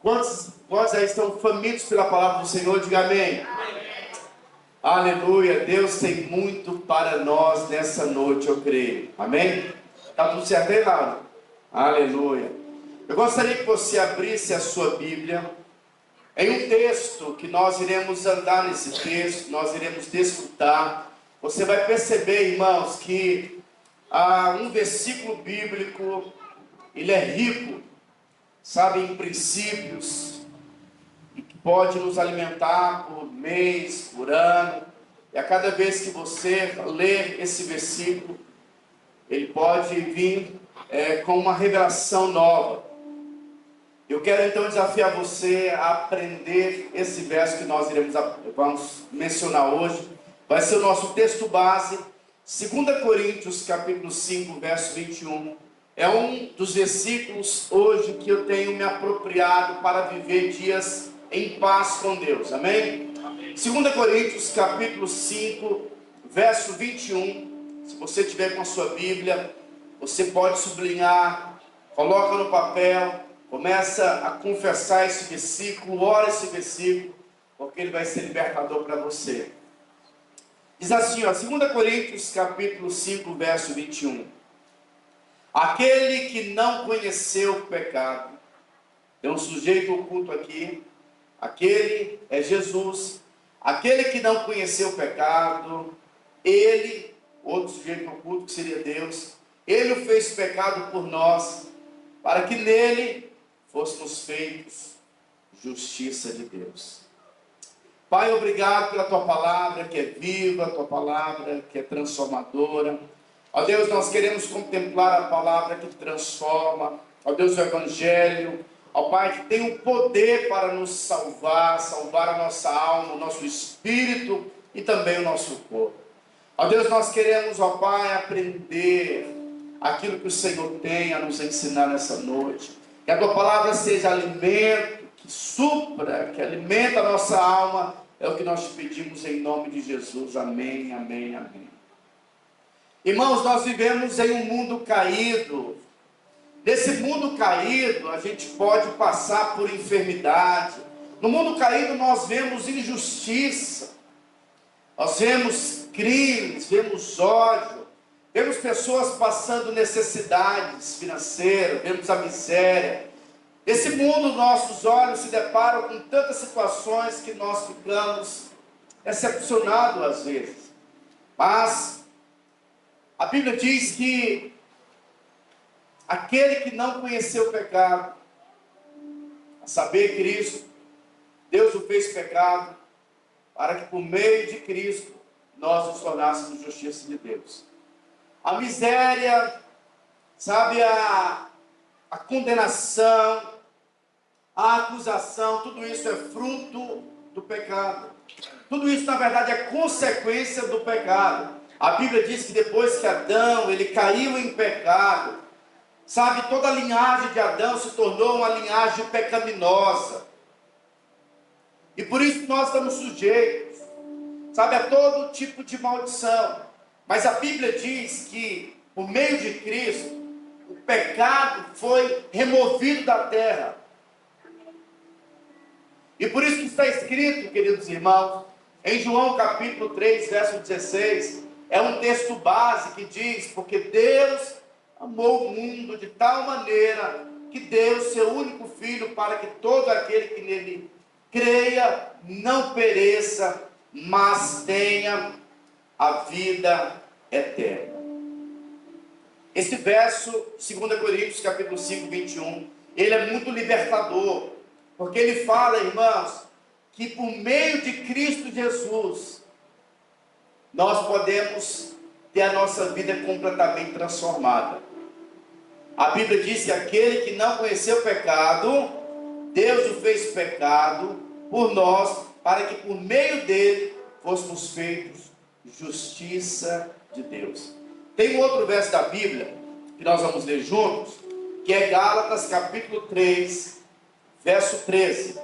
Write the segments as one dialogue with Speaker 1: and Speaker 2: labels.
Speaker 1: Quantos aí estão famintos pela palavra do Senhor? Diga amém. Amém. Aleluia. Deus tem muito para nós nessa noite, eu creio. Amém? Está tudo certo aí, Laura? Aleluia. Eu gostaria que você abrisse a sua Bíblia em um texto que nós iremos andar nesse texto, nós iremos desfrutar. Você vai perceber, irmãos, que um versículo bíblico, ele é rico, sabe, em princípios, e que pode nos alimentar por mês, por ano. E a cada vez que você ler esse versículo, ele pode vir com uma revelação nova. Eu quero então desafiar você a aprender esse verso que nós vamos mencionar hoje. Vai ser o nosso texto base, 2 Coríntios capítulo 5, verso 21. É um dos versículos hoje que eu tenho me apropriado para viver dias em paz com Deus. Amém? Amém. 2 Coríntios capítulo 5, verso 21. Se você tiver com a sua Bíblia, você pode sublinhar, coloca no papel, começa a confessar esse versículo, ora esse versículo, porque ele vai ser libertador para você. Diz assim, ó, 2 Coríntios capítulo 5, verso 21. Aquele que não conheceu o pecado, tem um sujeito oculto aqui, aquele é Jesus. Aquele que não conheceu o pecado, ele, outro sujeito oculto que seria Deus, ele o fez pecado por nós, para que nele fôssemos feitos justiça de Deus. Pai, obrigado pela tua palavra que é viva, a tua palavra que é transformadora. Ó Deus, nós queremos contemplar a palavra que transforma. Ó Deus, o Evangelho. Ó Pai, que tem o poder para nos salvar, salvar a nossa alma, o nosso espírito e também o nosso corpo. Ó Deus, nós queremos, ó Pai, aprender aquilo que o Senhor tem a nos ensinar nessa noite. Que a tua palavra seja alimento, que supra, que alimenta a nossa alma. É o que nós te pedimos em nome de Jesus. Amém, amém, amém. Irmãos, nós vivemos em um mundo caído. Nesse mundo caído, a gente pode passar por enfermidade. No mundo caído, nós vemos injustiça. Nós vemos crimes, vemos ódio. Vemos pessoas passando necessidades financeiras, vemos a miséria. Nesse mundo, nossos olhos se deparam com tantas situações que nós ficamos decepcionados às vezes. Mas a Bíblia diz que aquele que não conheceu o pecado, a saber, Cristo, Deus o fez pecado, para que por meio de Cristo nós nos tornássemos justiça de Deus. A miséria, sabe, a condenação, a acusação, tudo isso é fruto do pecado. Tudo isso, na verdade, é consequência do pecado. A Bíblia diz que depois que Adão, ele caiu em pecado, sabe, toda a linhagem de Adão se tornou uma linhagem pecaminosa. E por isso nós estamos sujeitos, sabe, a todo tipo de maldição. Mas a Bíblia diz que, por meio de Cristo, o pecado foi removido da terra. E por isso que está escrito, queridos irmãos, em João capítulo 3, verso 16, é um texto base que diz, porque Deus amou o mundo de tal maneira que deu seu único Filho para que todo aquele que nele creia não pereça, mas tenha a vida eterna. Esse verso, 2 Coríntios capítulo 5, 21, ele é muito libertador, porque ele fala, irmãos, que por meio de Cristo Jesus, nós podemos ter a nossa vida completamente transformada. A Bíblia diz que aquele que não conheceu o pecado, Deus o fez pecado por nós, para que por meio dele fôssemos feitos justiça de Deus. Tem um outro verso da Bíblia, que nós vamos ler juntos, que é Gálatas capítulo 3, verso 13.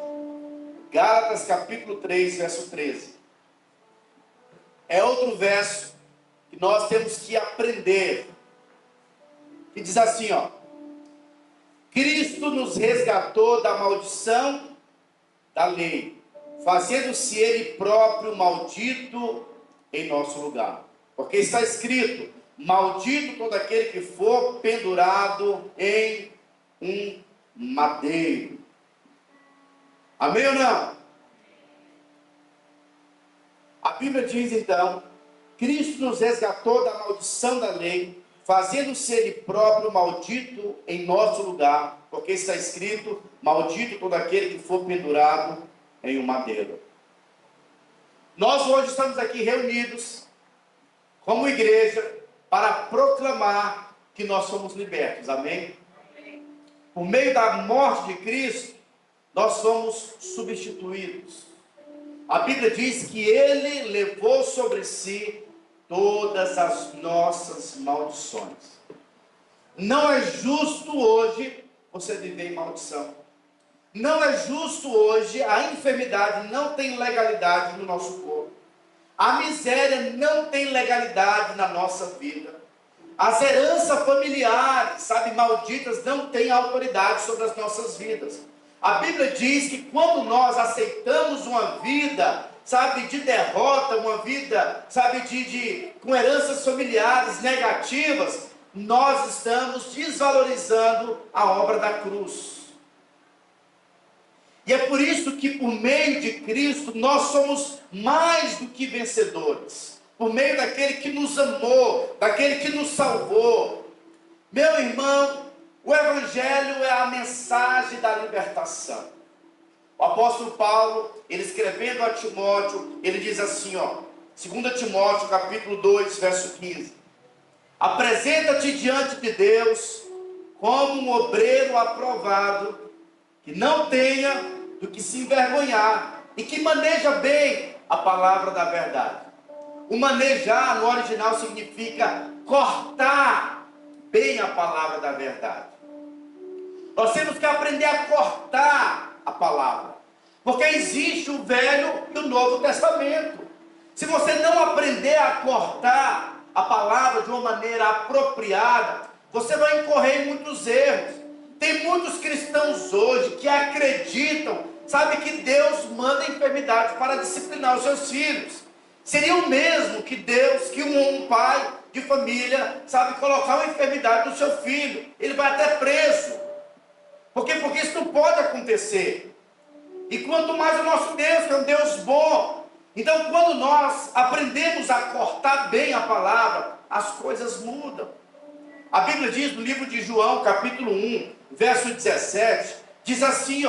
Speaker 1: Gálatas capítulo 3, verso 13. É outro verso que nós temos que aprender, que diz assim, ó: Cristo nos resgatou da maldição da lei, fazendo-se Ele próprio maldito em nosso lugar. Porque está escrito: maldito todo aquele que for pendurado em um madeiro. Amém ou não? A Bíblia diz então: Cristo nos resgatou da maldição da lei, fazendo-se Ele próprio maldito em nosso lugar, porque está escrito: maldito todo aquele que for pendurado em um madeiro. Nós hoje estamos aqui reunidos como igreja para proclamar que nós somos libertos, amém? Por meio da morte de Cristo, nós somos substituídos. A Bíblia diz que Ele levou sobre si todas as nossas maldições. Não é justo hoje você viver em maldição. Não é justo hoje, a enfermidade não tem legalidade no nosso corpo. A miséria não tem legalidade na nossa vida. As heranças familiares, malditas, não têm autoridade sobre as nossas vidas. A Bíblia diz que quando nós aceitamos uma vida, de derrota, uma vida, com heranças familiares negativas, nós estamos desvalorizando a obra da cruz. E é por isso que por meio de Cristo nós somos mais do que vencedores. Por meio daquele que nos amou, daquele que nos salvou. Meu irmão, o Evangelho é a mensagem da libertação. O apóstolo Paulo, ele escrevendo a Timóteo, ele diz assim, 2 Timóteo capítulo 2, verso 15. Apresenta-te diante de Deus como um obreiro aprovado, que não tenha do que se envergonhar e que maneja bem a palavra da verdade. O manejar no original significa cortar bem a palavra da verdade. Nós temos que aprender a cortar a palavra, porque existe o Velho e o Novo Testamento. Se você não aprender a cortar a palavra de uma maneira apropriada, você vai incorrer em muitos erros. Tem muitos cristãos hoje que acreditam, que Deus manda enfermidades para disciplinar os seus filhos. Seria o mesmo que um pai de família, colocar uma enfermidade no seu filho. Ele vai até preso. Por quê? Porque isso não pode acontecer. E quanto mais o nosso Deus, que é um Deus bom. Então, quando nós aprendemos a cortar bem a palavra, as coisas mudam. A Bíblia diz no livro de João, capítulo 1, verso 17, diz assim,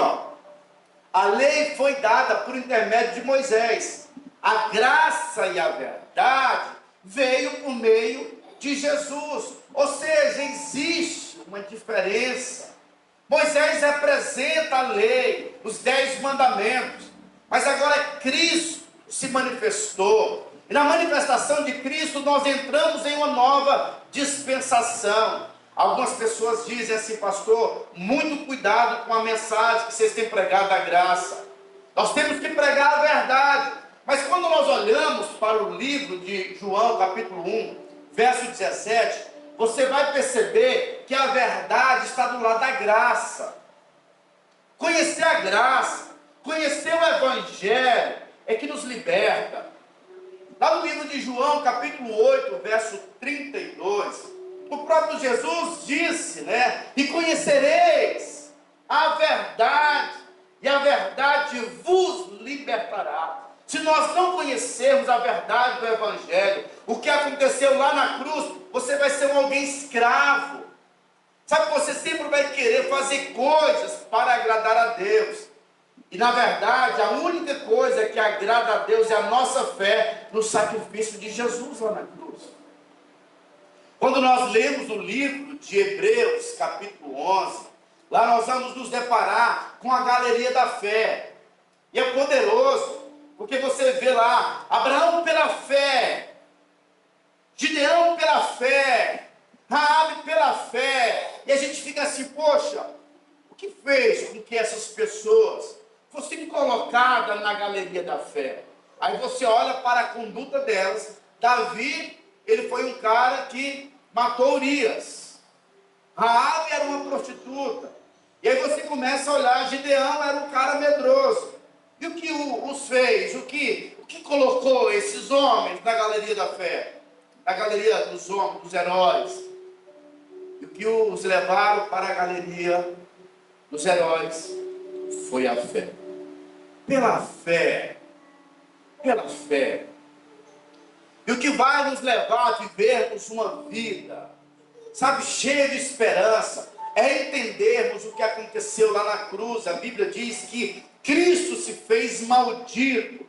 Speaker 1: a lei foi dada por intermédio de Moisés. A graça e a verdade veio por meio de Jesus. Ou seja, existe uma diferença. Moisés representa a lei, os 10 mandamentos. Mas agora Cristo se manifestou. E na manifestação de Cristo nós entramos em uma nova dispensação. Algumas pessoas dizem assim, pastor, muito cuidado com a mensagem que vocês têm pregado da graça. Nós temos que pregar a verdade. Mas quando nós olhamos para o livro de João, capítulo 1, verso 17, você vai perceber que a verdade está do lado da graça. Conhecer a graça, conhecer o Evangelho, é que nos liberta. Lá no livro de João, capítulo 8, verso 32, o próprio Jesus disse, e conhecereis a verdade, e a verdade vos libertará. Se nós não conhecermos a verdade do Evangelho, o que aconteceu lá na cruz, você vai ser alguém escravo. Você sempre vai querer fazer coisas para agradar a Deus. E na verdade, a única coisa que agrada a Deus é a nossa fé no sacrifício de Jesus lá na cruz. Quando nós lemos o livro de Hebreus, capítulo 11, lá nós vamos nos deparar com a galeria da fé. E é poderoso, porque você vê lá, Abraão pela fé, Gideão pela fé, Raabe pela fé. E a gente fica assim, poxa, o que fez com que essas pessoas fossem colocadas na galeria da fé? Aí você olha para a conduta delas. Davi, ele foi um cara que matou Urias. Raabe era uma prostituta. E aí você começa a olhar, Gideão era um cara medroso. E o que os fez? O que colocou esses homens na galeria da fé? Na galeria dos homens, dos heróis? E o que os levaram para a galeria dos heróis foi a fé. Pela fé. Pela fé. E o que vai nos levar a vivermos uma vida, sabe, cheia de esperança, é entendermos o que aconteceu lá na cruz. A Bíblia diz que Cristo se fez maldito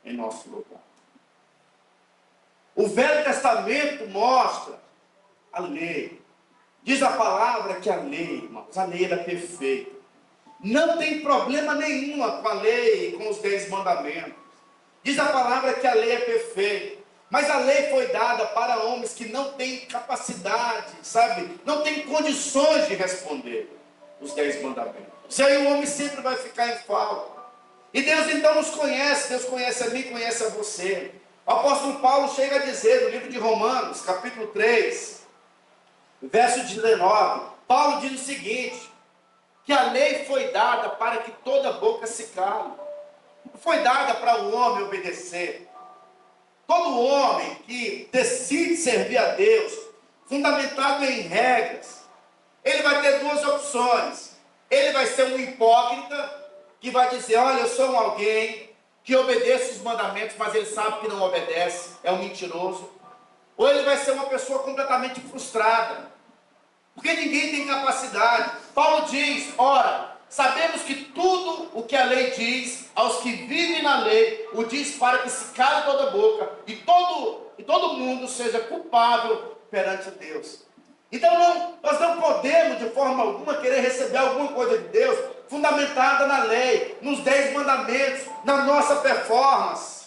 Speaker 1: em nosso lugar. O Velho Testamento mostra a lei. Diz a palavra que a lei, irmãos, a lei era perfeita. Não tem problema nenhum com a lei, com os 10 mandamentos. Diz a palavra que a lei é perfeita. Mas a lei foi dada para homens que não têm capacidade, sabe? Não têm condições de responder os 10 mandamentos. E aí o homem sempre vai ficar em falta. E Deus então nos conhece, Deus conhece a mim, conhece a você. O apóstolo Paulo chega a dizer no livro de Romanos, capítulo 3, verso 19, Paulo diz o seguinte, que a lei foi dada para que toda boca se cale. Não foi dada para o homem obedecer. Todo homem que decide servir a Deus, fundamentado em regras, ele vai ter duas opções. Ele vai ser um hipócrita, que vai dizer, olha, eu sou alguém que obedece os mandamentos, mas ele sabe que não obedece, é um mentiroso. Ou ele vai ser uma pessoa completamente frustrada, porque ninguém tem capacidade. Paulo diz, ora, sabemos que tudo o que a lei diz, aos que vivem na lei, o diz para que se cale toda a boca, e todo mundo seja culpável perante Deus. Então nós não podemos de forma alguma querer receber alguma coisa de Deus, fundamentada na lei, nos 10 mandamentos, na nossa performance.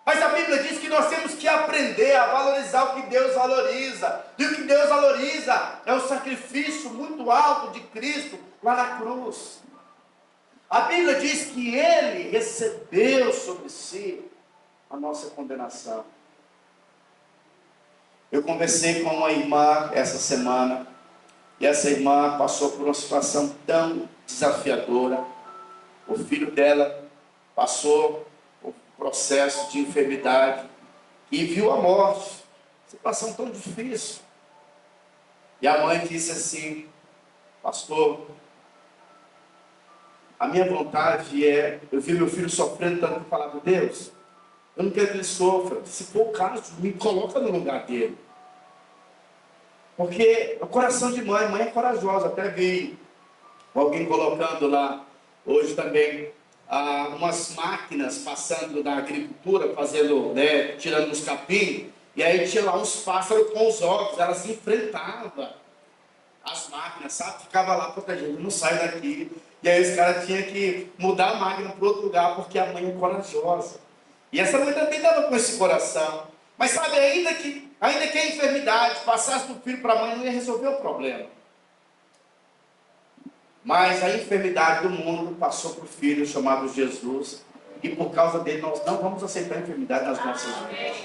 Speaker 1: Mas a Bíblia diz que nós temos que aprender a valorizar o que Deus valoriza. E o que Deus valoriza é o sacrifício muito alto de Cristo lá na cruz. A Bíblia diz que Ele recebeu sobre si a nossa condenação. Eu conversei com uma irmã essa semana, e essa irmã passou por uma situação tão desafiadora. O filho dela passou por um processo de enfermidade e viu a morte. Situação tão difícil. E a mãe disse assim, pastor, a minha vontade é, eu vi meu filho sofrendo tanto que falar com Deus, eu não quero que ele sofra. Se for o caso, me coloca no lugar dele. Porque o coração de mãe é corajosa. Até vi alguém colocando lá, hoje também, umas máquinas passando na agricultura, fazendo, tirando os capim, e aí tinha lá uns pássaros com os ovos, elas enfrentavam as máquinas, sabe? Ficava lá protegendo, não sai daqui. E aí os caras tinham que mudar a máquina para outro lugar, porque a mãe é corajosa. E essa mãe também estava com esse coração. Mas sabe, ainda que a enfermidade passasse do filho para a mãe, não ia resolver o problema. Mas a enfermidade do mundo passou para o filho chamado Jesus. E por causa dele nós não vamos aceitar a enfermidade nas nossas vidas.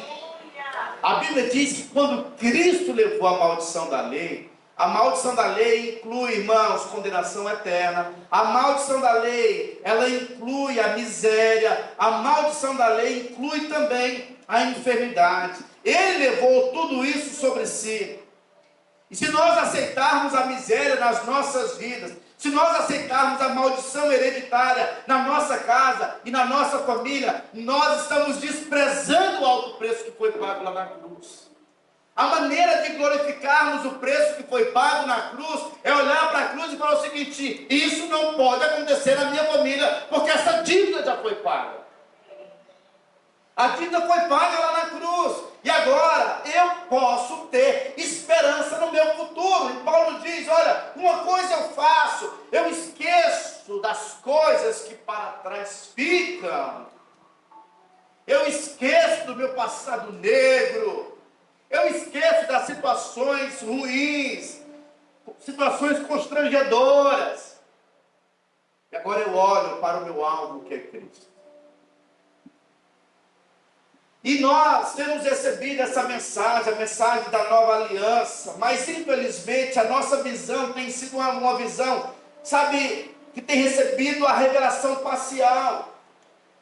Speaker 1: A Bíblia diz que quando Cristo levou a maldição da lei, a maldição da lei inclui, irmãos, condenação eterna. A maldição da lei, ela inclui a miséria. A maldição da lei inclui também a enfermidade. Ele levou tudo isso sobre si. E se nós aceitarmos a miséria nas nossas vidas, se nós aceitarmos a maldição hereditária na nossa casa e na nossa família, nós estamos desprezando o alto preço que foi pago lá na cruz. A maneira de glorificarmos o preço que foi pago na cruz é olhar para a cruz e falar o seguinte: isso não pode acontecer na minha família, porque essa dívida já foi paga. A dívida foi paga lá na cruz, e agora eu posso ter esperança no meu futuro. E Paulo diz, olha, uma coisa eu faço, eu esqueço das coisas que para trás ficam. Eu esqueço do meu passado negro. Eu esqueço das situações ruins, situações constrangedoras. E agora eu olho para o meu alvo, que é Cristo. E nós temos recebido essa mensagem, a mensagem da nova aliança, mas infelizmente a nossa visão tem sido uma visão sabe, que tem recebido a revelação parcial.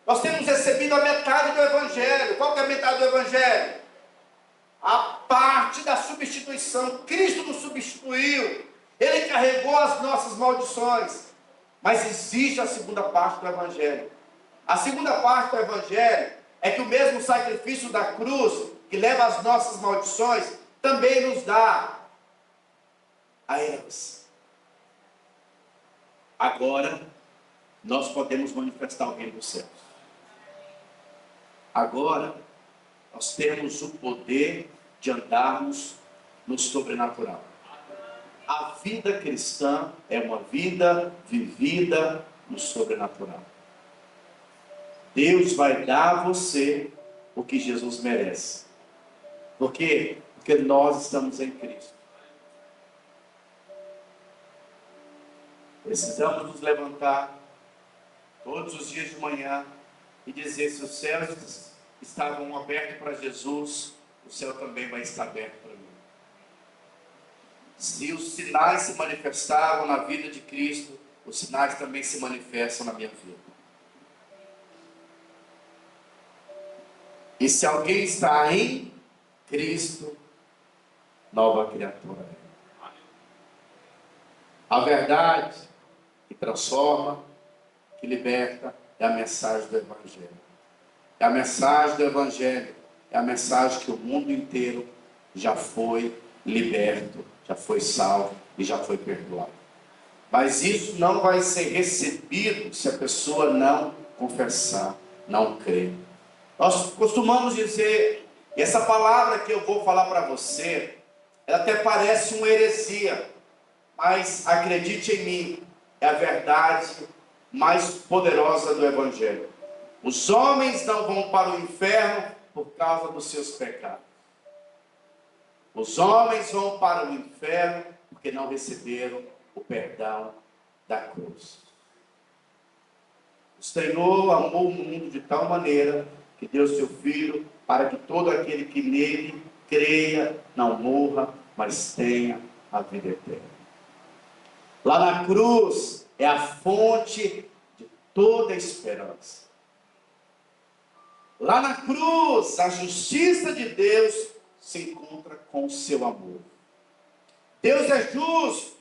Speaker 1: Nós temos recebido a metade do Evangelho. Qual que é a metade do Evangelho? A parte da substituição. Cristo nos substituiu. Ele carregou as nossas maldições. Mas existe a segunda parte do Evangelho. A segunda parte do Evangelho é que o mesmo sacrifício da cruz, que leva as nossas maldições, também nos dá a herança. Agora, nós podemos manifestar o reino dos céus. Agora, nós temos o poder de andarmos no sobrenatural. A vida cristã é uma vida vivida no sobrenatural. Deus vai dar a você o que Jesus merece. Por quê? Porque nós estamos em Cristo. Precisamos nos levantar todos os dias de manhã e dizer: se os céus estavam abertos para Jesus, o céu também vai estar aberto para mim. Se os sinais se manifestavam na vida de Cristo, os sinais também se manifestam na minha vida. E se alguém está em Cristo, nova criatura é. A verdade que transforma, que liberta, é a mensagem do Evangelho. É a mensagem do Evangelho, é a mensagem que o mundo inteiro já foi liberto, já foi salvo e já foi perdoado. Mas isso não vai ser recebido se a pessoa não confessar, não crer. Nós costumamos dizer, e essa palavra que eu vou falar para você, ela até parece uma heresia, mas acredite em mim, é a verdade mais poderosa do Evangelho. Os homens não vão para o inferno por causa dos seus pecados. Os homens vão para o inferno porque não receberam o perdão da cruz. O Senhor amou o mundo de tal maneira que deu seu Filho para que todo aquele que nele creia não morra, mas tenha a vida eterna. Lá na cruz é a fonte de toda a esperança. Lá na cruz, a justiça de Deus se encontra com o seu amor. Deus é justo.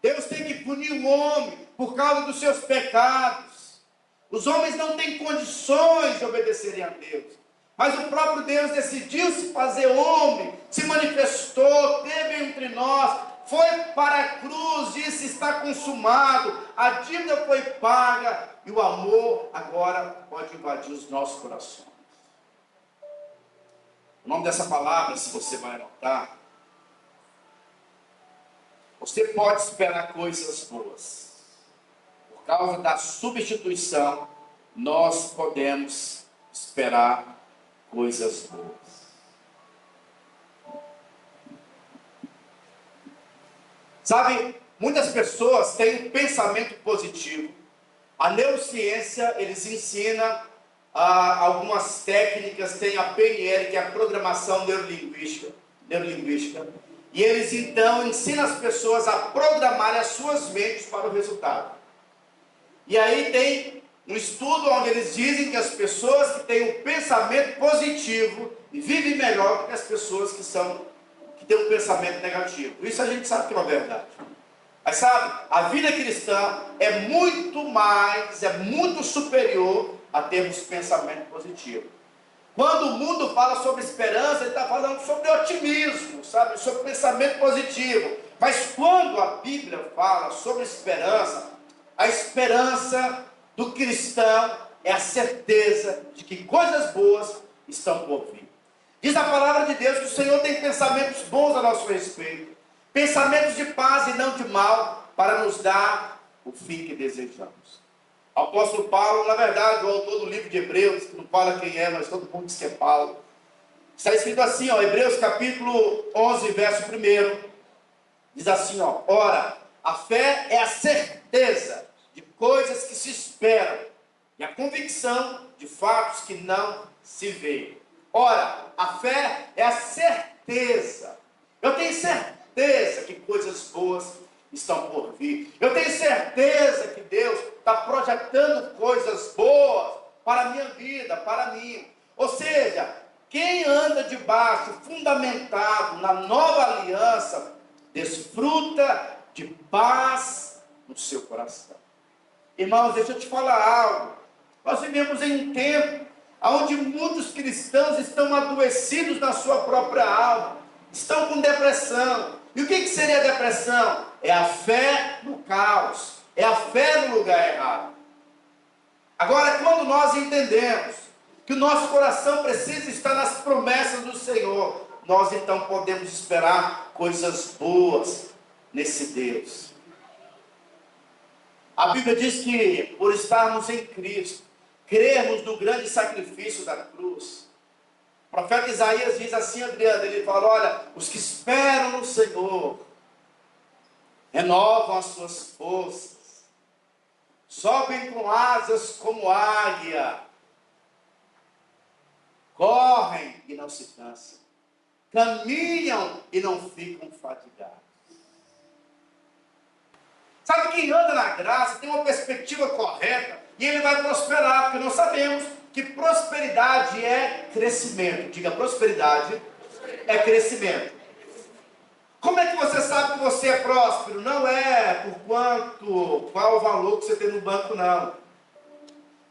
Speaker 1: Deus tem que punir o homem por causa dos seus pecados. Os homens não têm condições de obedecerem a Deus. Mas o próprio Deus decidiu se fazer homem, se manifestou, teve entre nós, foi para a cruz, disse: está consumado, a dívida foi paga, e o amor agora pode invadir os nossos corações. O nome dessa palavra, se você vai anotar, você pode esperar coisas boas. Por causa da substituição, nós podemos esperar coisas boas. Sabe, muitas pessoas têm um pensamento positivo. A neurociência, eles ensinam algumas técnicas, tem a PNL, que é a programação neurolinguística, e eles então ensinam as pessoas a programar as suas mentes para o resultado. E aí tem um estudo onde eles dizem que as pessoas que têm um pensamento positivo vivem melhor do que as pessoas que têm um pensamento negativo. Isso a gente sabe que é uma verdade. Mas sabe, a vida cristã é muito mais, é muito superior a termos pensamento positivo. Quando o mundo fala sobre esperança, ele está falando sobre otimismo, sabe, sobre pensamento positivo. Mas quando a Bíblia fala sobre esperança, a esperança do cristão é a certeza de que coisas boas estão por vir. Diz a palavra de Deus que o Senhor tem pensamentos bons a nosso respeito, pensamentos de paz e não de mal, para nos dar o fim que desejamos. O apóstolo Paulo, na verdade, o autor do livro de Hebreus, que não fala quem é, mas todo mundo diz que é Paulo, está escrito assim, Hebreus capítulo 11, verso 1, diz assim, ora, a fé é a certeza de coisas que se esperam, e a convicção de fatos que não se veem. Ora, a fé é a certeza. Eu tenho certeza que coisas boas estão por vir. Eu tenho certeza que Deus está projetando coisas boas para a minha vida, para mim. Ou seja, quem anda debaixo, fundamentado na nova aliança, desfruta de paz no seu coração. Irmãos, deixa eu te falar algo. Nós vivemos em um tempo onde muitos cristãos estão adoecidos na sua própria alma, estão com depressão. E o que seria a depressão? É a fé no caos, é a fé no lugar errado. Agora, quando nós entendemos que o nosso coração precisa estar nas promessas do Senhor, nós então podemos esperar coisas boas nesse Deus. A Bíblia diz que por estarmos em Cristo, crermos no grande sacrifício da cruz, o profeta Isaías diz assim, Adriano, ele fala, olha, os que esperam no Senhor, renovam as suas forças, sobem com asas como águia, correm e não se cansam, caminham e não ficam fatigados. Sabe, quem anda na graça tem uma perspectiva correta e ele vai prosperar, porque nós sabemos que prosperidade é crescimento. Diga, prosperidade é crescimento. Como é que você sabe que você é próspero? Não é por qual o valor que você tem no banco, não.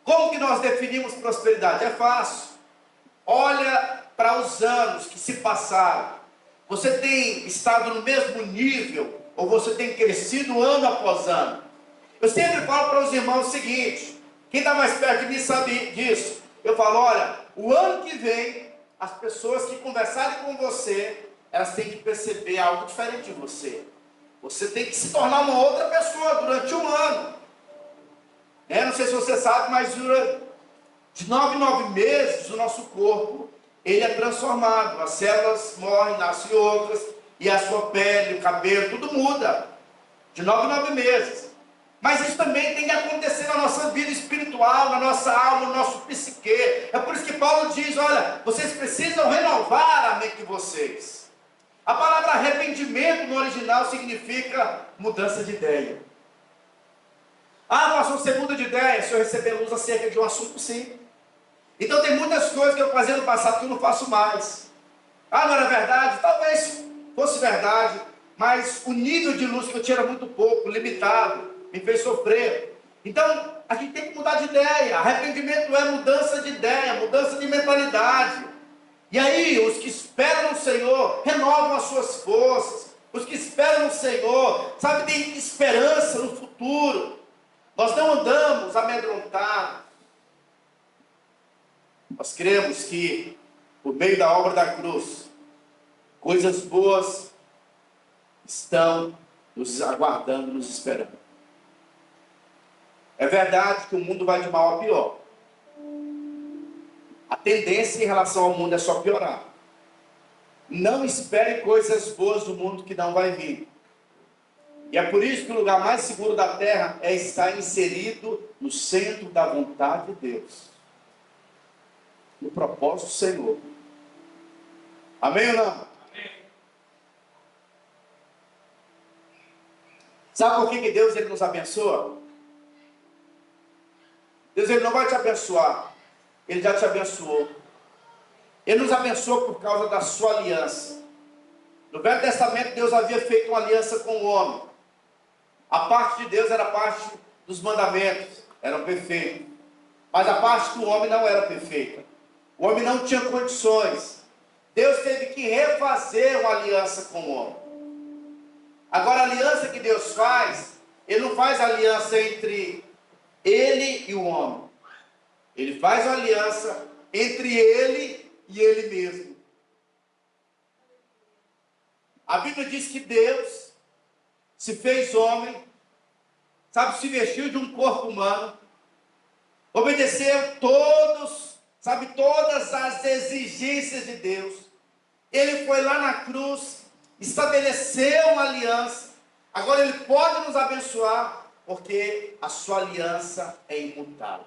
Speaker 1: Como que nós definimos prosperidade? É fácil. Olha para os anos que se passaram. Você tem estado no mesmo nível ou você tem crescido ano após ano? Eu sempre falo para os irmãos o seguinte, quem está mais perto de mim sabe disso. Eu falo, olha, o ano que vem, as pessoas que conversarem com você, elas têm que perceber algo diferente de você. Você tem que se tornar uma outra pessoa durante um ano. Não sei se você sabe, mas de 9 em 9 meses, o nosso corpo, ele é transformado. As células morrem, nascem outras, e a sua pele, o cabelo, tudo muda. De 9 em 9 meses. Mas isso também tem que acontecer na nossa vida espiritual, na nossa alma, no nosso psique. É por isso que Paulo diz, olha, vocês precisam renovar a mente de vocês. A palavra arrependimento no original significa mudança de ideia. Pastor, você muda de ideia se eu receber luz acerca de um assunto, sim. Então tem muitas coisas que eu fazia no passado que eu não faço mais. Não era verdade? Talvez fosse verdade, mas o nível de luz que eu tinha era muito pouco, limitado, me fez sofrer. Então, a gente tem que mudar de ideia. Arrependimento é mudança de ideia, mudança de mentalidade. E aí, os que esperam no Senhor, renovam as suas forças. Os que esperam no Senhor, sabe, tem esperança no futuro. Nós não andamos amedrontados. Nós cremos que, por meio da obra da cruz, coisas boas estão nos aguardando, nos esperando. É verdade que o mundo vai de mal a pior. A tendência em relação ao mundo é só piorar. Não espere coisas boas do mundo que não vai vir. E é por isso que o lugar mais seguro da terra é estar inserido no centro da vontade de Deus. No propósito do Senhor. Amém ou não? Amém. Sabe por que Deus ele nos abençoa? Deus ele não vai te abençoar. Ele já te abençoou. Ele nos abençoou por causa da sua aliança. No Velho Testamento Deus havia feito uma aliança com o homem. A parte de Deus era a parte dos mandamentos. Eram perfeitos. Mas a parte do homem não era perfeita. O homem não tinha condições. Deus teve que refazer uma aliança com o homem. Agora a aliança que Deus faz, Ele não faz aliança entre Ele e o homem. Ele faz uma aliança entre Ele e Ele mesmo. A Bíblia diz que Deus se fez homem, sabe, se vestiu de um corpo humano, obedeceu todas as exigências de Deus. Ele foi lá na cruz, estabeleceu uma aliança. Agora Ele pode nos abençoar, porque a sua aliança é imutável.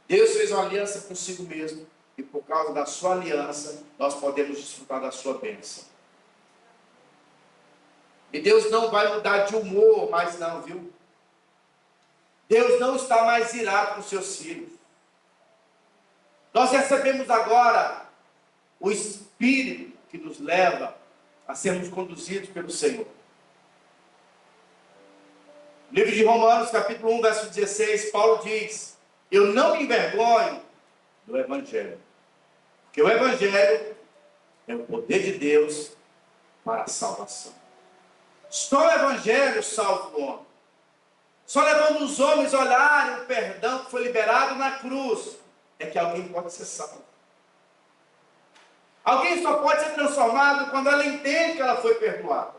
Speaker 1: Deus fez uma aliança consigo mesmo, e por causa da sua aliança, nós podemos desfrutar da sua bênção. E Deus não vai mudar de humor mais não, viu? Deus não está mais irado com seus filhos. Nós recebemos agora o Espírito que nos leva a sermos conduzidos pelo Senhor. Livro de Romanos, capítulo 1, verso 16, Paulo diz: eu não me envergonho do Evangelho, porque o Evangelho é o poder de Deus para a salvação. Só o Evangelho salva o homem. Só levando os homens a olharem o perdão que foi liberado na cruz, é que alguém pode ser salvo. Alguém só pode ser transformado quando ela entende que ela foi perdoada.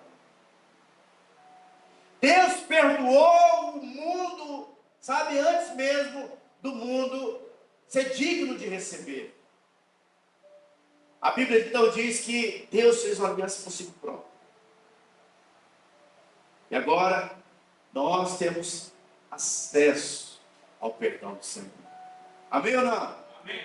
Speaker 1: Deus perdoou o mundo, sabe, antes mesmo do mundo ser digno de receber. A Bíblia então diz que Deus fez uma aliança consigo próprio. E agora nós temos acesso ao perdão do Senhor. Amém ou não? Amém.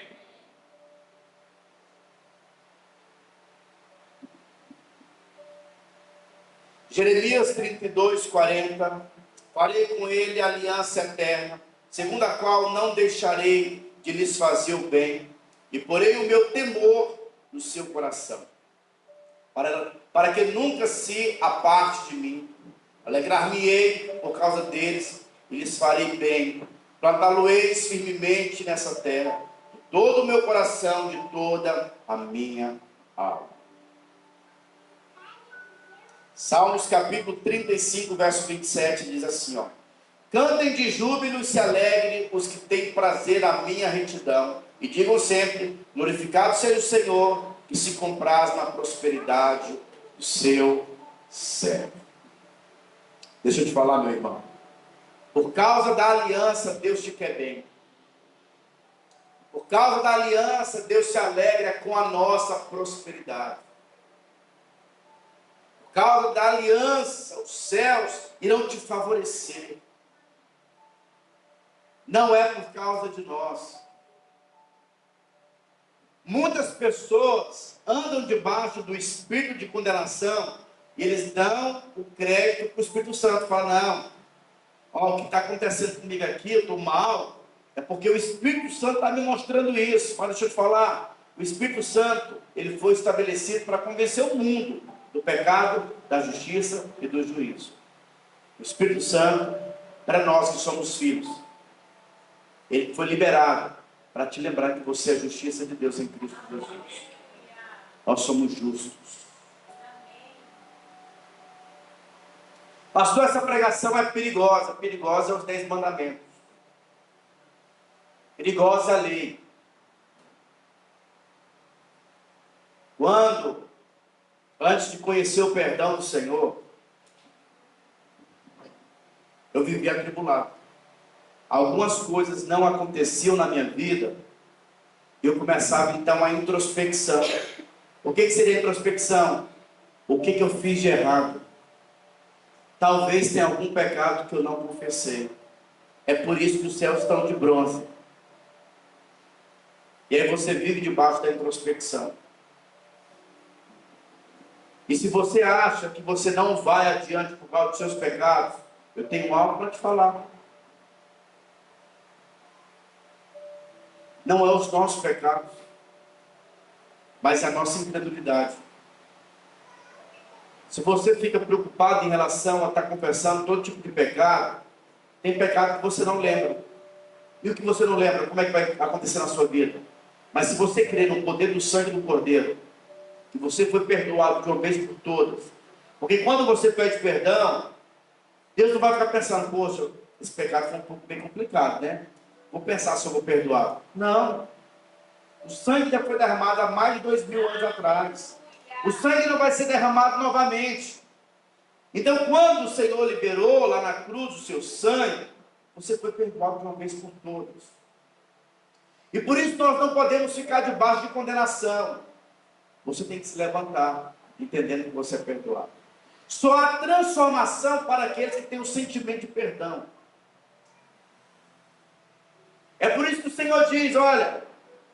Speaker 1: Jeremias 32, 40. Farei com ele aliança eterna, segundo a qual não deixarei de lhes fazer o bem, e porei o meu temor no seu coração, para que nunca se aparte de mim. Alegrar-me-ei por causa deles, e lhes farei bem. Plantá-lo-eis firmemente nessa terra, de todo o meu coração, de toda a minha alma. Salmos capítulo 35, verso 27, diz assim, ó: cantem de júbilo e se alegrem os que têm prazer na minha retidão, e digam sempre: glorificado seja o Senhor, que se compraz na prosperidade do seu servo. Deixa eu te falar, meu irmão. Por causa da aliança, Deus te quer bem. Por causa da aliança, Deus se alegra com a nossa prosperidade. Por causa da aliança, os céus irão te favorecer. Não é por causa de nós. Muitas pessoas andam debaixo do espírito de condenação e eles dão o crédito para o Espírito Santo. Falam: não, ó, o que está acontecendo comigo aqui, eu estou mal, é porque o Espírito Santo está me mostrando isso. Mas deixa eu te falar, o Espírito Santo, ele foi estabelecido para convencer o mundo do pecado, da justiça e do juízo. O Espírito Santo, para nós que somos filhos, ele foi liberado para te lembrar que você é a justiça de Deus em Cristo Jesus. Nós somos justos. Pastor, essa pregação é perigosa. Perigosa é os 10 mandamentos. Perigosa é a lei. Quando, antes de conhecer o perdão do Senhor, eu vivia atribulado. Algumas coisas não aconteciam na minha vida, e eu começava então a introspecção. O que seria introspecção? O que eu fiz de errado? Talvez tenha algum pecado que eu não confessei. É por isso que os céus estão de bronze. E aí você vive debaixo da introspecção. E se você acha que você não vai adiante por causa dos seus pecados, eu tenho algo para te falar. Não é os nossos pecados, mas é a nossa incredulidade. Se você fica preocupado em relação a estar confessando todo tipo de pecado, tem pecado que você não lembra. E o que você não lembra, como é que vai acontecer na sua vida? Mas se você crer no poder do sangue do Cordeiro, que você foi perdoado de uma vez por todas, porque quando você pede perdão, Deus não vai ficar pensando: poxa, esse pecado foi um pouco bem complicado, né? Vou pensar se eu vou perdoar. Não. O sangue já foi derramado há mais de 2000 anos atrás. O sangue não vai ser derramado novamente. Então, quando o Senhor liberou lá na cruz o seu sangue, você foi perdoado de uma vez por todas. E por isso nós não podemos ficar debaixo de condenação. Você tem que se levantar, entendendo que você é perdoado. Só há transformação para aqueles que têm o sentimento de perdão. É por isso que o Senhor diz: olha,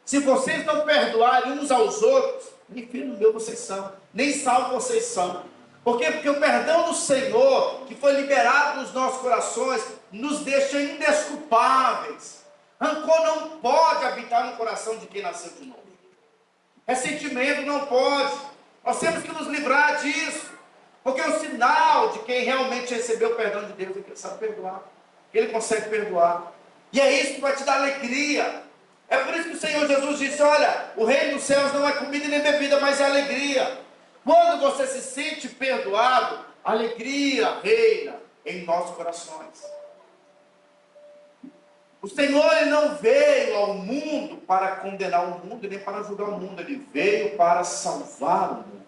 Speaker 1: se vocês não perdoarem uns aos outros, nem filho meu vocês são, nem salvo vocês são. Por quê? Porque o perdão do Senhor, que foi liberado nos nossos corações, nos deixa indesculpáveis. Rancor não pode habitar no coração de quem nasceu de novo. Ressentimento não pode. Nós temos que nos livrar disso. Porque o sinal de quem realmente recebeu o perdão de Deus é que ele sabe perdoar. Que ele consegue perdoar. E é isso que vai te dar alegria. É por isso que o Senhor Jesus disse, olha, o reino dos céus não é comida nem bebida, mas é alegria. Quando você se sente perdoado, a alegria reina em nossos corações. O Senhor ele não veio ao mundo para condenar o mundo, nem para julgar o mundo. Ele veio para salvar o mundo.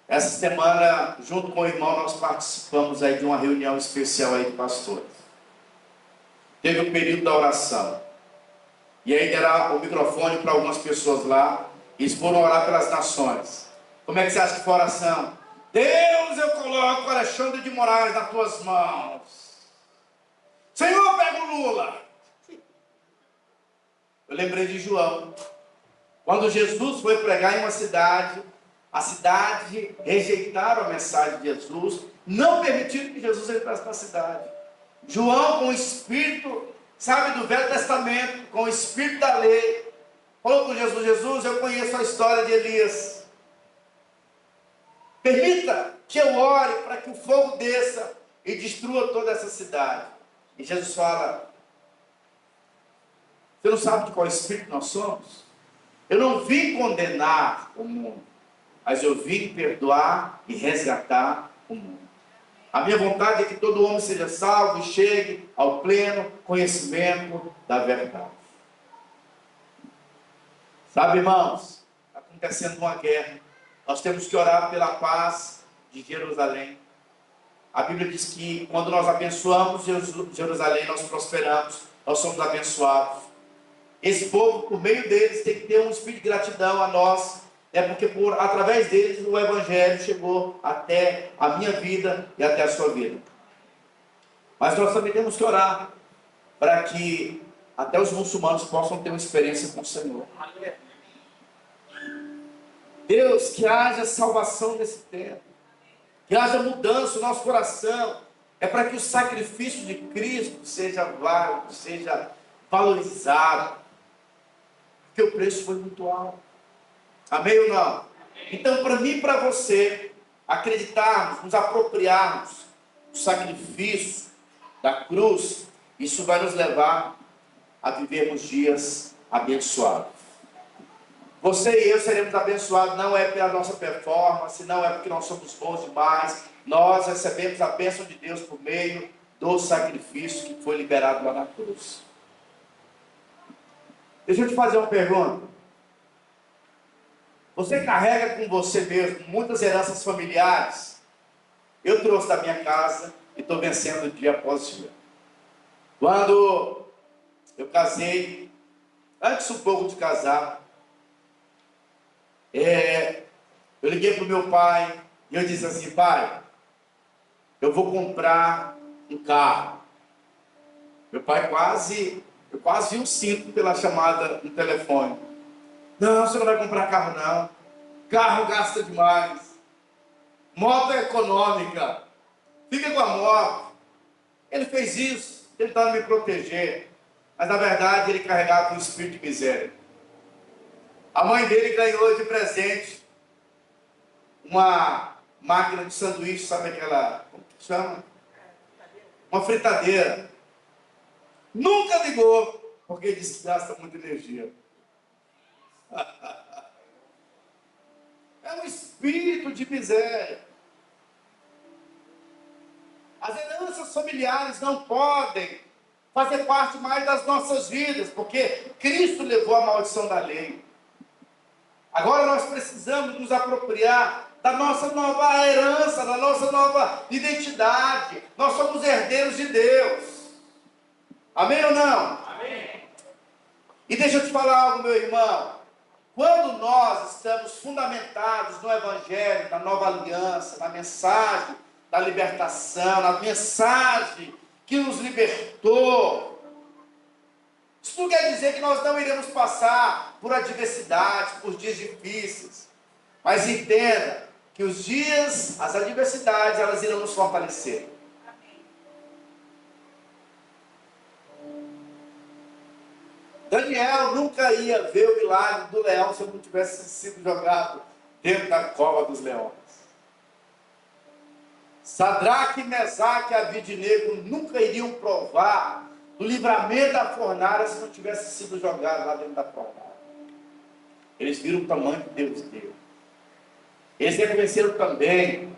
Speaker 1: Essa semana, junto com o irmão, nós participamos aí de uma reunião especial aí de pastores. Teve o período da oração. E aí deram o microfone para algumas pessoas lá. E eles foram orar pelas nações. Como é que você acha que foi a oração? Deus, eu coloco o Alexandre de Moraes nas tuas mãos. Senhor, pega o Lula. Eu lembrei de João. Quando Jesus foi pregar em uma cidade, a cidade rejeitaram a mensagem de Jesus, não permitiram que Jesus entrasse na cidade. João, com o espírito, sabe, do Velho Testamento, com o espírito da lei, falou com Jesus, Jesus, eu conheço a história de Elias. Permita que eu ore para que o fogo desça e destrua toda essa cidade. E Jesus fala, você não sabe de qual espírito nós somos? Eu não vim condenar o mundo, mas eu vim perdoar e resgatar o mundo. A minha vontade é que todo homem seja salvo e chegue ao pleno conhecimento da verdade. Sabe, irmãos, está acontecendo uma guerra. Nós temos que orar pela paz de Jerusalém. A Bíblia diz que quando nós abençoamos Jerusalém, nós prosperamos, nós somos abençoados. Esse povo, por meio deles, tem que ter um espírito de gratidão a nós, porque através deles o Evangelho chegou até a minha vida e até a sua vida. Mas nós também temos que orar para que até os muçulmanos possam ter uma experiência com o Senhor. Deus, que haja salvação nesse tempo, que haja mudança no nosso coração, é para que o sacrifício de Cristo seja válido, seja valorizado, porque o preço foi muito alto. Amém ou não? Então, para mim e para você, acreditarmos, nos apropriarmos do sacrifício da cruz, isso vai nos levar a vivermos dias abençoados. Você e eu seremos abençoados, não é pela nossa performance, não é porque nós somos bons demais. Nós recebemos a bênção de Deus por meio do sacrifício que foi liberado lá na cruz. Deixa eu te fazer uma pergunta. Você carrega com você mesmo muitas heranças familiares? Eu trouxe da minha casa e estou vencendo dia após dia. Quando eu casei, antes um pouco de casar, eu liguei para o meu pai e eu disse assim, pai, eu vou comprar um carro. Meu pai eu quase vi um cinto pela chamada no telefone. Não, você não vai comprar carro não. Carro gasta demais. Moto é econômica. Fica com a moto. Ele fez isso, tentando me proteger. Mas na verdade ele carregava um espírito de miséria. A mãe dele ganhou de presente uma máquina de sanduíche, sabe aquela, como que chama? Uma fritadeira. Nunca ligou, porque disse que gasta muita energia. É um espírito de miséria. As heranças familiares não podem fazer parte mais das nossas vidas, porque Cristo levou a maldição da lei. Agora nós precisamos nos apropriar da nossa nova herança, da nossa nova identidade. Nós somos herdeiros de Deus. Amém ou não? Amém. E deixa eu te falar algo, meu irmão. Quando nós estamos fundamentados no Evangelho, na nova aliança, na mensagem da libertação, na mensagem que nos libertou, isso não quer dizer que nós não iremos passar por adversidades, por dias difíceis. Mas entenda que os dias, as adversidades, elas irão nos fortalecer. Daniel nunca ia ver o milagre do leão se ele não tivesse sido jogado dentro da cova dos leões. Sadraque, Mesaque e Abidnego nunca iriam provar do livramento da fornalha se não tivesse sido jogado lá dentro da fornalha. Eles viram o tamanho que Deus deu. Eles reconheceram também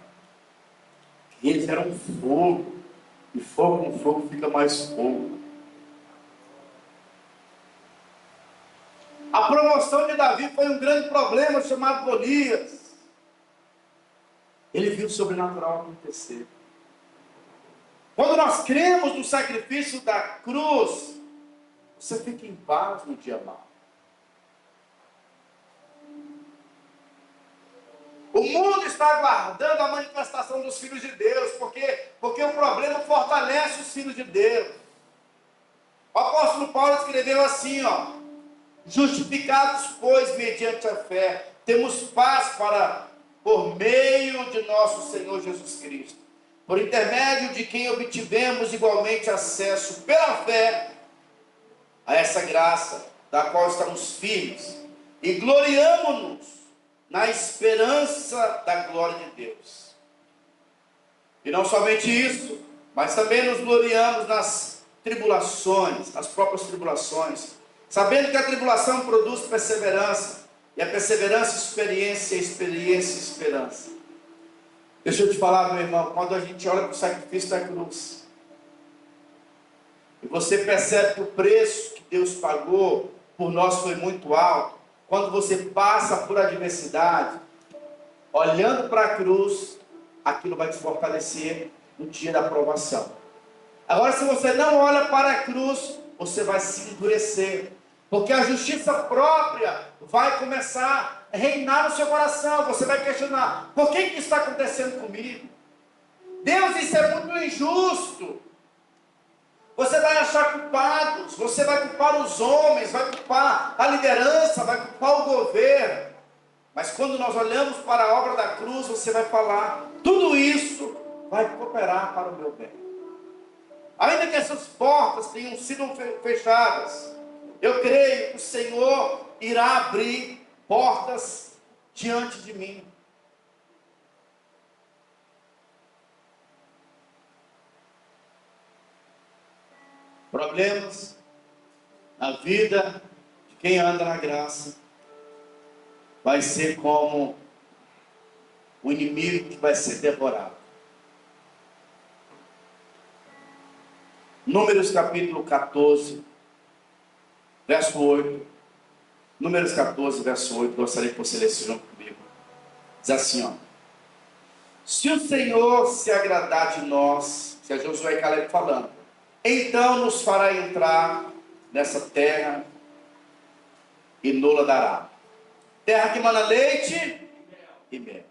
Speaker 1: que eles eram fogo, e fogo com fogo fica mais fogo. A promoção de Davi foi um grande problema chamado Golias. Ele viu o sobrenatural acontecer. Quando nós cremos no sacrifício da cruz, você fica em paz no dia mau. O mundo está aguardando a manifestação dos filhos de Deus, porque o problema fortalece os filhos de Deus. O apóstolo Paulo escreveu assim, justificados, pois, mediante a fé, temos paz por meio de nosso Senhor Jesus Cristo, por intermédio de quem obtivemos igualmente acesso pela fé a essa graça, da qual estamos firmes, e gloriamo-nos na esperança da glória de Deus. E não somente isso, mas também nos gloriamos nas tribulações, nas próprias tribulações, sabendo que a tribulação produz perseverança, e a perseverança, experiência, e a experiência, esperança. Deixa eu te falar, meu irmão, quando a gente olha para o sacrifício da cruz, e você percebe que o preço que Deus pagou por nós foi muito alto, quando você passa por adversidade, olhando para a cruz, aquilo vai te fortalecer no dia da provação. Agora, se você não olha para a cruz, você vai se endurecer, porque a justiça própria vai começar a reinar no seu coração. Você vai questionar: por que isso está acontecendo comigo? Deus, isso é muito injusto. Você vai achar culpados, você vai culpar os homens, vai culpar a liderança, vai culpar o governo. Mas quando nós olhamos para a obra da cruz, você vai falar: tudo isso vai cooperar para o meu bem. Ainda que essas portas tenham sido fechadas, eu creio que o Senhor irá abrir portas diante de mim. Problemas na vida de quem anda na graça vai ser como o inimigo que vai ser devorado. Números capítulo 14, verso 8. Números 14, verso 8. Gostaria que você lesse junto comigo. Diz assim, se o Senhor se agradar de nós, se é Josué e Caleb falando, então nos fará entrar nessa terra e nos dará. Terra que mana leite e mel.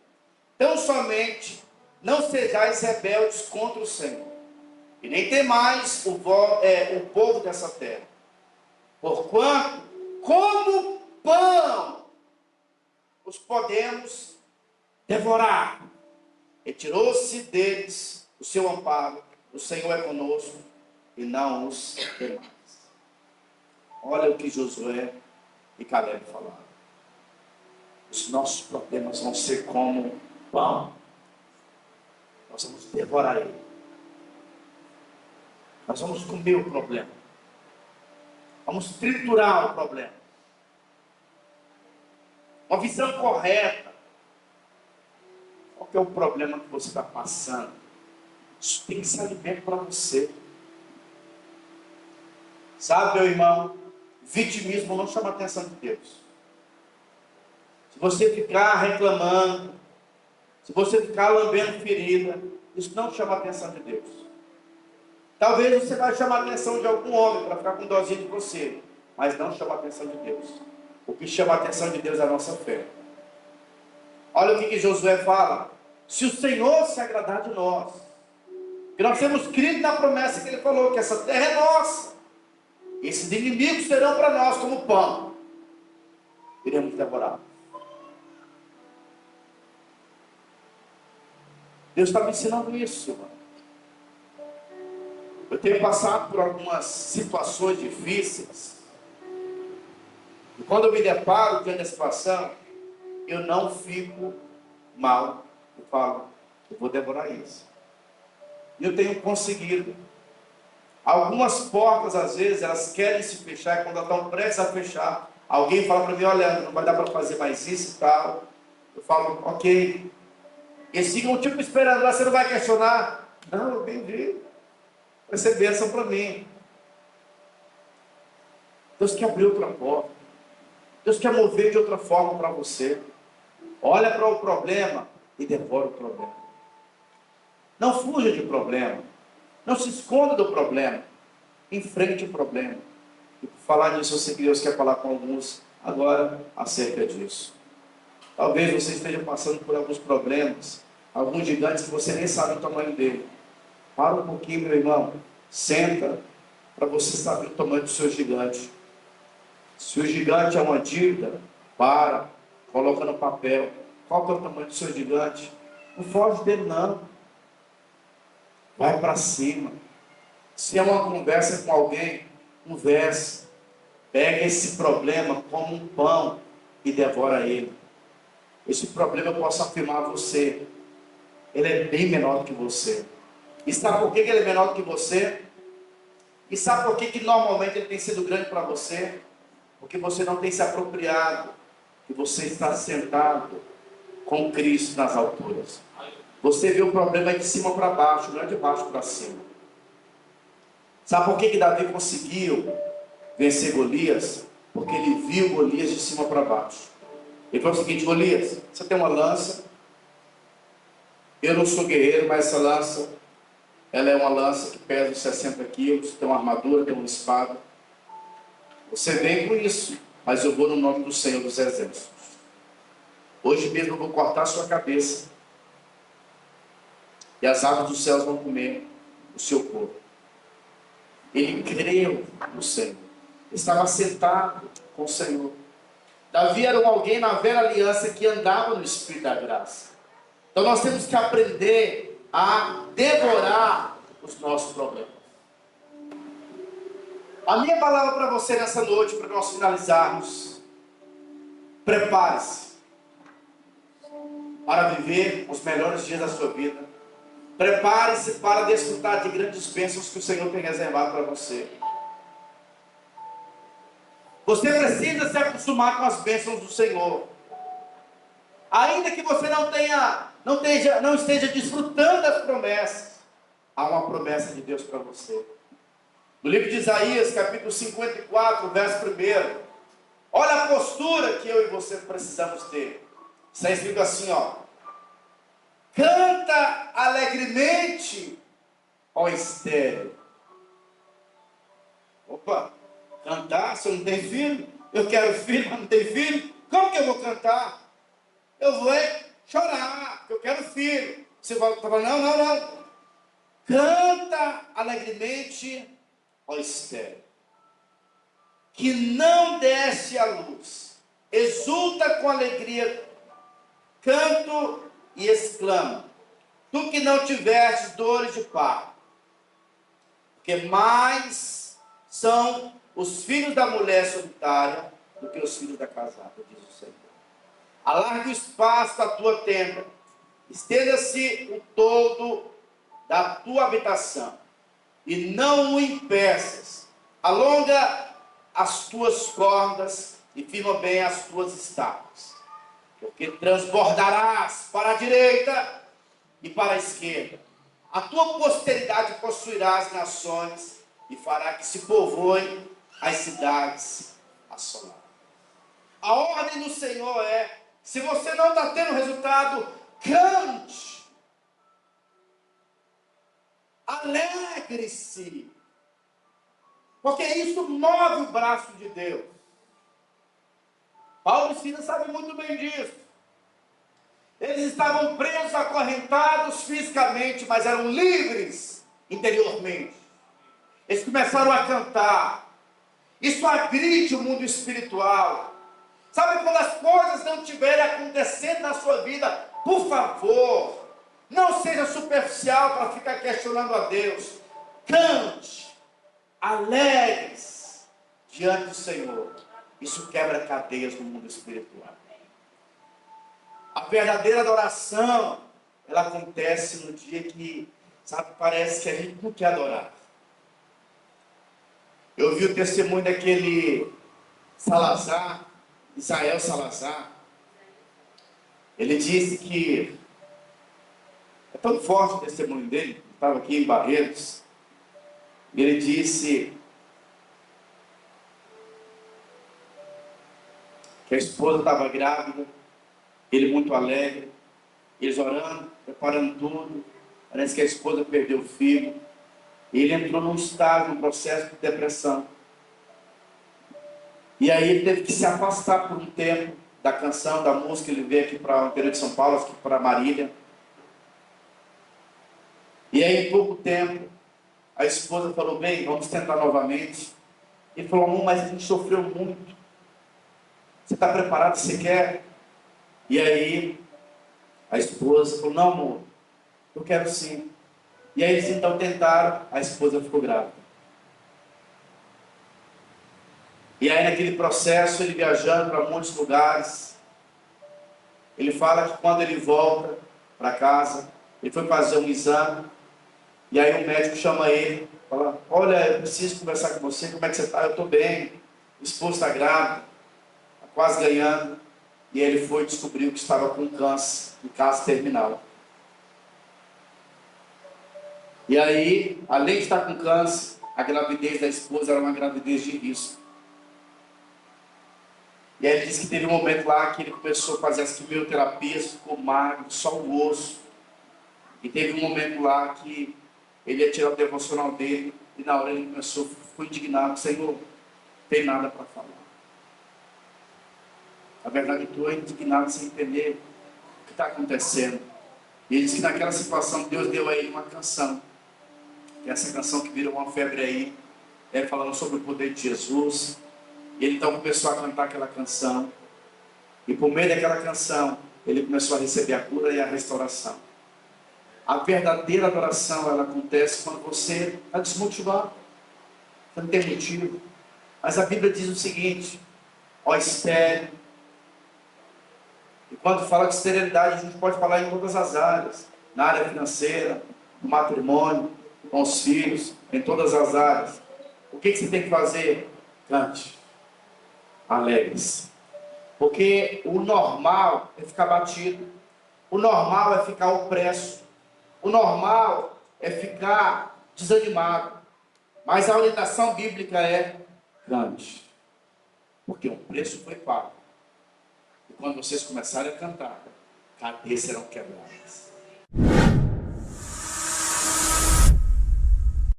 Speaker 1: Então somente não sejais rebeldes contra o Senhor, e nem temais o povo dessa terra. Porquanto, como pão, os podemos devorar. Retirou-se deles o seu amparo, o Senhor é conosco, e não os temais. Olha o que Josué e Caleb falaram. Os nossos problemas vão ser como pão. Nós vamos devorar ele. Nós vamos comer o problema. Vamos triturar o problema. Uma visão correta. Qual que é o problema que você está passando? Isso tem que ser alimento para você. Sabe, meu irmão, vitimismo não chama a atenção de Deus. Se você ficar reclamando, se você ficar lambendo ferida, isso não chama a atenção de Deus. Talvez você vai chamar a atenção de algum homem para ficar com dozinha de você, mas não chama a atenção de Deus. O que chama a atenção de Deus é a nossa fé. Olha o que Josué fala: se o Senhor se agradar de nós, que nós temos crido na promessa que ele falou, que essa terra é nossa, esses inimigos serão para nós como pão, iremos devorar. Deus está me ensinando isso, irmão. Eu tenho passado por algumas situações difíceis. E quando eu me deparo diante da situação, eu não fico mal. Eu falo, eu vou devorar isso. E eu tenho conseguido. Algumas portas, às vezes, elas querem se fechar, e quando elas estão prestes a fechar, alguém fala para mim, olha, não vai dar para fazer mais isso e tal. Eu falo, ok. Eles ficam tipo esperando lá, você não vai questionar? Não, eu entendi. Vai ser bênção para mim. Deus quer abrir outra porta. Deus quer mover de outra forma para você. Olha para o problema e devora o problema. Não fuja de problema. Não se esconda do problema. Enfrente o problema. E por falar nisso, eu sei que Deus quer falar com alguns agora acerca disso. Talvez você esteja passando por alguns problemas, alguns gigantes que você nem sabe o tamanho dele. Para um pouquinho, meu irmão. Senta para você saber o tamanho do seu gigante. Se o gigante é uma dívida, coloca no papel. Qual que é o tamanho do seu gigante? Não foge dele, não. Vai para cima. Se é uma conversa com alguém, converse. Pega esse problema como um pão e devora ele. Esse problema eu posso afirmar a você. Ele é bem menor do que você. E sabe por que ele é menor do que você? E sabe por que normalmente ele tem sido grande para você? Porque você não tem se apropriado. Que você está sentado com Cristo nas alturas. Você vê o problema de cima para baixo, não é de baixo para cima. Sabe por que Davi conseguiu vencer Golias? Porque ele viu Golias de cima para baixo. Ele falou o seguinte, Golias, você tem uma lança. Eu não sou guerreiro, mas essa lança, ela é uma lança que pesa uns 60 quilos, tem uma armadura, tem uma espada. Você vem com isso, mas eu vou no nome do Senhor dos Exércitos. Hoje mesmo eu vou cortar a sua cabeça. E as aves dos céus vão comer o seu corpo. Ele creu no Senhor. Estava sentado com o Senhor. Davi era alguém na velha aliança que andava no Espírito da graça. Então nós temos que aprender a devorar os nossos problemas. A minha palavra para você nessa noite, para nós finalizarmos. Prepare-se para viver os melhores dias da sua vida. Prepare-se para desfrutar de grandes bênçãos que o Senhor tem reservado para você. Você precisa se acostumar com as bênçãos do Senhor. Ainda que você não esteja desfrutando das promessas, há uma promessa de Deus para você. No livro de Isaías, capítulo 54, verso 1. Olha a postura que eu e você precisamos ter. Está escrito assim, ó. Canta alegremente, ó estéril. Opa, cantar? Se eu não tenho filho? Eu quero filho, mas não tenho filho? Como que eu vou cantar? Eu vou chorar, porque eu quero filho. Você vai falar, não. Canta alegremente, ó estéril, que não desce a luz. Exulta com alegria, canto e exclama, tu que não tivestes dores de parto, porque mais são os filhos da mulher solitária do que os filhos da casada, diz o Senhor. Alarga o espaço da tua tenda, estenda-se o todo da tua habitação, e não o impeças. Alonga as tuas cordas e firma bem as tuas estacas, porque transbordarás para a direita e para a esquerda. A tua posteridade possuirá as nações e fará que se povoem as cidades assoladas. A ordem do Senhor é, se você não está tendo resultado, cante. Alegre-se. Porque isso move o braço de Deus. Paulo e Silas sabem muito bem disso. Eles estavam presos, acorrentados fisicamente, mas eram livres interiormente. Eles começaram a cantar. Isso agride o mundo espiritual. Sabe, quando as coisas não estiverem acontecendo na sua vida, por favor, Não seja superficial para ficar questionando a Deus. Cante, alegre-se diante do Senhor. Isso quebra cadeias no mundo espiritual. A verdadeira adoração, ela acontece no dia que, sabe, parece que a gente não quer adorar. Eu vi o testemunho daquele Salazar, Israel Salazar. Ele disse que, é tão forte o testemunho dele, estava aqui em Barretos, e ele disse que a esposa estava grávida, ele muito alegre, eles orando, preparando tudo, parece que a esposa perdeu o filho, e ele entrou num estágio, num processo de depressão. E aí ele teve que se afastar por um tempo da canção, da música. Ele veio aqui para o interior de São Paulo, aqui para Marília. E aí, em pouco tempo, a esposa falou: bem, vamos tentar novamente. Ele falou: amor, mas a gente sofreu muito. Você está preparado? Você quer? E aí, a esposa falou: não, amor, eu quero sim. E aí eles então tentaram, a esposa ficou grávida. E aí naquele processo, ele viajando para muitos lugares, ele fala que quando ele volta para casa, ele foi fazer um exame, e aí o médico chama ele, fala: olha, eu preciso conversar com você, como é que você está? Eu estou bem, o esposo está grávido, está quase ganhando. E ele foi e descobriu que estava com câncer, um câncer terminal. E aí, além de estar com câncer, a gravidez da esposa era uma gravidez de risco. E aí ele disse que teve um momento lá que ele começou a fazer as quimioterapias, ficou magro, só o osso. E teve um momento lá que ele ia tirar o devocional dele, e na hora ele começou, ficou indignado: Senhor, não tem nada para falar. Na verdade, estou indignado sem entender o que está acontecendo. E ele disse que naquela situação Deus deu a ele uma canção. E essa canção que virou uma febre aí, falando sobre o poder de Jesus. E ele então começou a cantar aquela canção. E por meio daquela canção, ele começou a receber a cura e a restauração. A verdadeira adoração, ela acontece quando você está desmotivado. Você não tem motivo. Mas a Bíblia diz o seguinte: ó estéril. E quando fala de esterilidade, a gente pode falar em todas as áreas. Na área financeira, no matrimônio, com os filhos, em todas as áreas. O que você tem que fazer? Cante. Alegre-se. Porque o normal é ficar batido. O normal é ficar opresso. O normal é ficar desanimado. Mas a orientação bíblica é: cante. Porque um preço foi pago. E quando vocês começarem a cantar, cadeias serão quebradas.